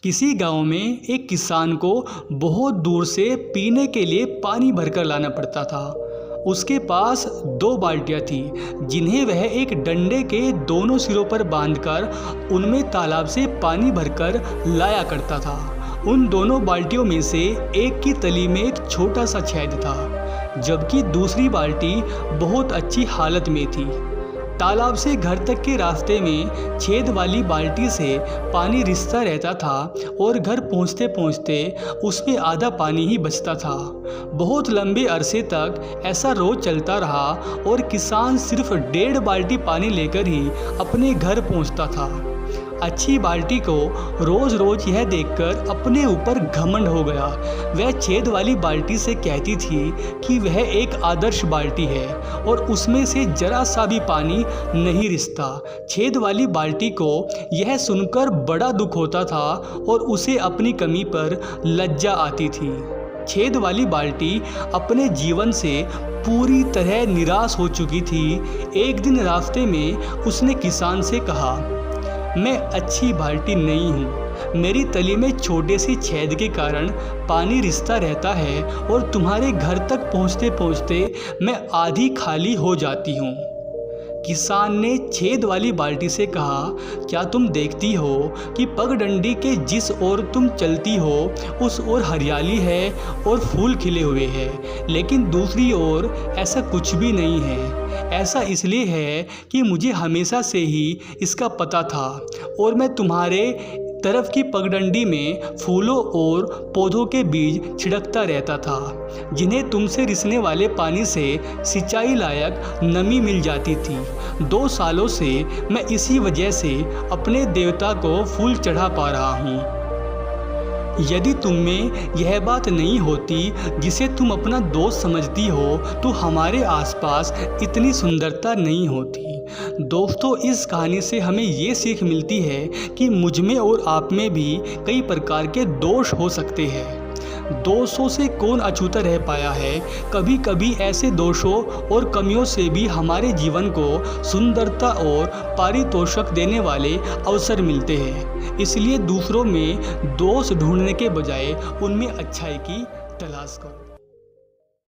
किसी गांव में एक किसान को बहुत दूर से पीने के लिए पानी भरकर लाना पड़ता था। उसके पास 2 बाल्टियाँ थीं जिन्हें वह एक डंडे के दोनों सिरों पर बांधकर उनमें तालाब से पानी भरकर लाया करता था। उन दोनों बाल्टियों में से एक की तली में एक छोटा सा छेद था, जबकि दूसरी बाल्टी बहुत अच्छी हालत में थी। तालाब से घर तक के रास्ते में छेद वाली बाल्टी से पानी रिसता रहता था और घर पहुंचते पहुंचते उसमें आधा पानी ही बचता था। बहुत लंबे अरसे तक ऐसा रोज चलता रहा और किसान सिर्फ 1.5 बाल्टी पानी लेकर ही अपने घर पहुंचता था। अच्छी बाल्टी को रोज़ रोज़ यह देखकर अपने ऊपर घमंड हो गया। वह छेद वाली बाल्टी से कहती थी कि वह एक आदर्श बाल्टी है और उसमें से जरा सा भी पानी नहीं रिसता। छेद वाली बाल्टी को यह सुनकर बड़ा दुख होता था और उसे अपनी कमी पर लज्जा आती थी। छेद वाली बाल्टी अपने जीवन से पूरी तरह निराश हो चुकी थी। एक दिन रास्ते में उसने किसान से कहा, मैं अच्छी बाल्टी नहीं हूँ। मेरी तली में छोटे से छेद के कारण पानी रिसता रहता है और तुम्हारे घर तक पहुँचते पहुँचते मैं आधी खाली हो जाती हूँ। किसान ने छेद वाली बाल्टी से कहा, क्या तुम देखती हो कि पगडंडी के जिस ओर तुम चलती हो उस ओर हरियाली है और फूल खिले हुए हैं, लेकिन दूसरी ओर ऐसा कुछ भी नहीं है। ऐसा इसलिए है कि मुझे हमेशा से ही इसका पता था और मैं तुम्हारे तरफ की पगडंडी में फूलों और पौधों के बीज छिड़कता रहता था, जिन्हें तुमसे रिसने वाले पानी से सिंचाई लायक नमी मिल जाती थी। 2 सालों से मैं इसी वजह से अपने देवता को फूल चढ़ा पा रहा हूँ। यदि तुम में यह बात नहीं होती जिसे तुम अपना दोस्त समझती हो तो हमारे आसपास इतनी सुंदरता नहीं होती। दोस्तों, इस कहानी से हमें ये सीख मिलती है कि मुझ में और आप में भी कई प्रकार के दोष हो सकते हैं। दोषों से कौन अछूता रह पाया है। कभी कभी ऐसे दोषों और कमियों से भी हमारे जीवन को सुंदरता और पारितोषिक देने वाले अवसर मिलते हैं। इसलिए दूसरों में दोष ढूंढने के बजाय उनमें अच्छाई की तलाश करो।